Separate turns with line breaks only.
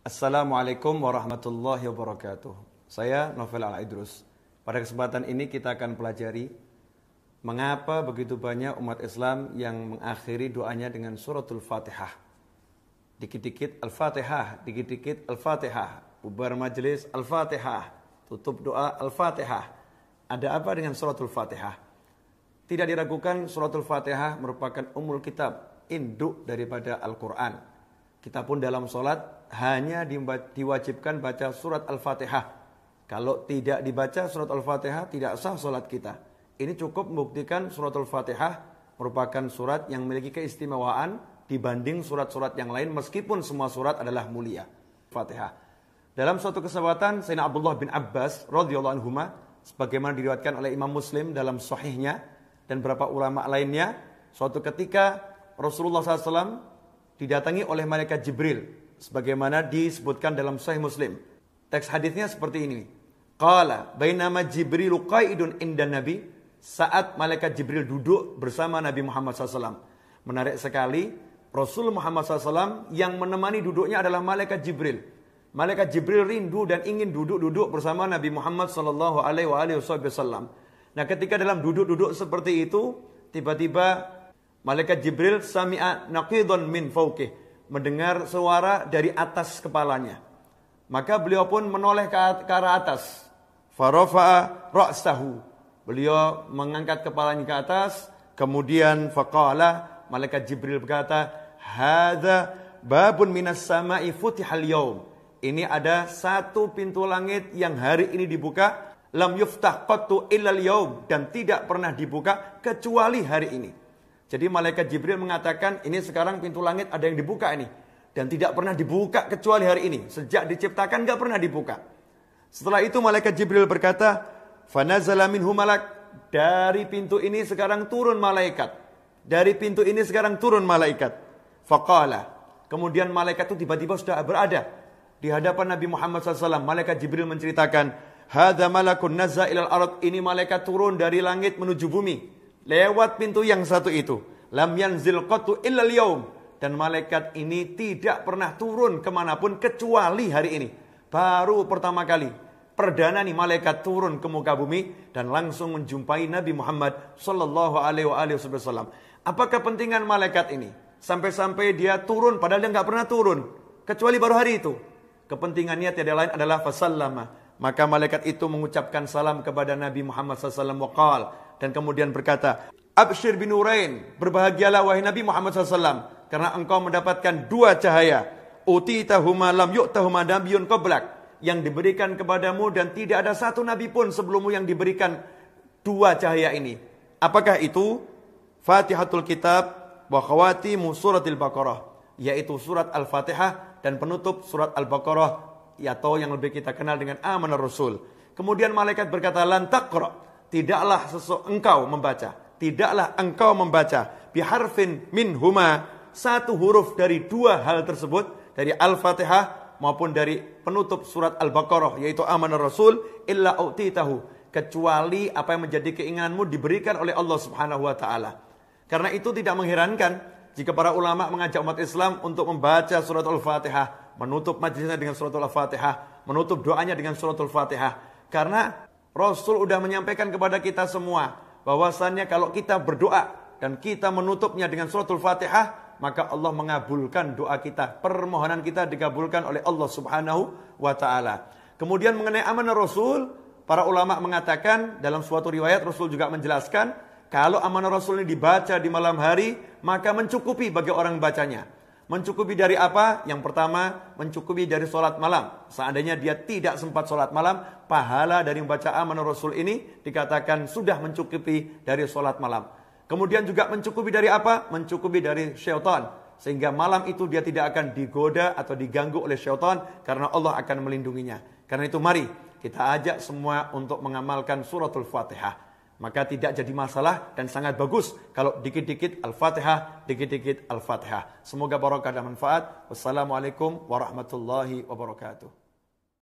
Assalamualaikum warahmatullahi wabarakatuh. Saya Novel Al-Idrus. Pada kesempatan ini kita akan pelajari mengapa begitu banyak umat Islam yang mengakhiri doanya dengan suratul Fatihah. Dikit-dikit Al-Fatihah, dikit-dikit Al-Fatihah. Bubar majelis Al-Fatihah, tutup doa Al-Fatihah. Ada apa dengan suratul Fatihah? Tidak diragukan suratul Fatihah merupakan ummul kitab, induk daripada Al-Quran. Kita pun dalam sholat hanya diwajibkan baca surat Al-Fatihah. Kalau tidak dibaca surat Al-Fatihah, tidak sah sholat kita. Ini cukup membuktikan surat Al-Fatihah merupakan surat yang memiliki keistimewaan dibanding surat-surat yang lain, meskipun semua surat adalah mulia. Fatihah. Dalam suatu kesempatan, Sayyidina Abdullah bin Abbas radhiyallahu anhuma, sebagaimana diriwayatkan oleh Imam Muslim dalam sahihnya dan beberapa ulama lainnya, suatu ketika Rasulullah SAW didatangi oleh malaikat Jibril, sebagaimana disebutkan dalam Sahih Muslim. Teks hadisnya seperti ini. Qala bainama Jibrilu qaidun indan Nabi, saat malaikat Jibril duduk bersama Nabi Muhammad SAW. Menarik sekali, Rasul Muhammad SAW yang menemani duduknya adalah malaikat Jibril. Malaikat Jibril rindu dan ingin duduk-duduk bersama Nabi Muhammad SAW. Nah, ketika dalam duduk-duduk seperti itu, tiba-tiba malaikat Jibril sami'a naqidun min fawqih, mendengar suara dari atas kepalanya. Maka beliau pun menoleh ke arah atas. Farafa'a ra'sahu. Beliau mengangkat kepalanya ke atas, kemudian faqala, malaikat Jibril berkata, hadza babun minas sama'i futihal yaum. Ini ada satu pintu langit yang hari ini dibuka, lam yuftah qattu illal yaum, dan tidak pernah dibuka kecuali hari ini. Jadi malaikat Jibril mengatakan, ini sekarang pintu langit ada yang dibuka ini. Dan tidak pernah dibuka kecuali hari ini. Sejak diciptakan gak pernah dibuka. Setelah itu malaikat Jibril berkata, fanazala minhu malak. Dari pintu ini sekarang turun malaikat. Dari pintu ini sekarang turun malaikat. Faqala. Kemudian malaikat itu tiba-tiba sudah berada di hadapan Nabi Muhammad SAW. Malaikat Jibril menceritakan, hadza malakun nazza ilal ard. Ini malaikat turun dari langit menuju bumi. Lewat pintu yang satu itu. Lam yanzil qattu illal yaum. Dan malaikat ini tidak pernah turun kemanapun kecuali hari ini. Baru pertama kali. Perdana nih malaikat turun ke muka bumi dan langsung menjumpai Nabi Muhammad sallallahu alaihi wasallam. Apa kepentingan malaikat ini? Sampai-sampai dia turun padahal dia nggak pernah turun. Kecuali baru hari itu. Kepentingannya tiada lain adalah fasallama. Maka malaikat itu mengucapkan salam kepada Nabi Muhammad SAW waqal, dan kemudian berkata, abshir binurain, berbahagialah wahai Nabi Muhammad SAW, karena engkau mendapatkan dua cahaya, utitahuma lam yu'tahuma nabiyyun qablak, yang diberikan kepadamu dan tidak ada satu nabi pun sebelummu yang diberikan dua cahaya ini. Apakah itu? Fatihatul kitab wa khawatimu suratil Baqarah, yaitu surat Al-Fatihah dan penutup surat Al-Baqarah, atau yang lebih kita kenal dengan Amanar Rasul. Kemudian malaikat berkata, lan taqra, tidaklah engkau membaca, tidaklah engkau membaca biharfin minhuma, satu huruf dari dua hal tersebut, dari Al-Fatihah maupun dari penutup surat Al-Baqarah yaitu Amanar Rasul, illa utitahu, kecuali apa yang menjadi keinginanmu diberikan oleh Allah Subhanahu wa taala. Karena itu tidak mengherankan jika para ulama mengajak umat Islam untuk membaca surat Al-Fatihah, menutup majelisnya dengan surat Al-Fatihah, menutup doanya dengan surat Al-Fatihah. Karena Rasul sudah menyampaikan kepada kita semua bahwasannya kalau kita berdoa dan kita menutupnya dengan surat Al-Fatihah, maka Allah mengabulkan doa kita, permohonan kita dikabulkan oleh Allah Subhanahu wa taala. Kemudian mengenai amanah Rasul, para ulama mengatakan dalam suatu riwayat Rasul juga menjelaskan, kalau amanah Rasul ini dibaca di malam hari, maka mencukupi bagi orang bacanya. Mencukupi dari apa? Yang pertama, mencukupi dari sholat malam. Seandainya dia tidak sempat sholat malam, pahala dari membaca amanah Rasul ini dikatakan sudah mencukupi dari sholat malam. Kemudian juga mencukupi dari apa? Mencukupi dari syaitan. Sehingga malam itu dia tidak akan digoda atau diganggu oleh syaitan, karena Allah akan melindunginya. Karena itu mari kita ajak semua untuk mengamalkan suratul Fatihah. Maka tidak jadi masalah dan sangat bagus kalau dikit-dikit Al-Fatihah, dikit-dikit Al-Fatihah. Semoga barokah dan manfaat. Wassalamualaikum warahmatullahi wabarakatuh.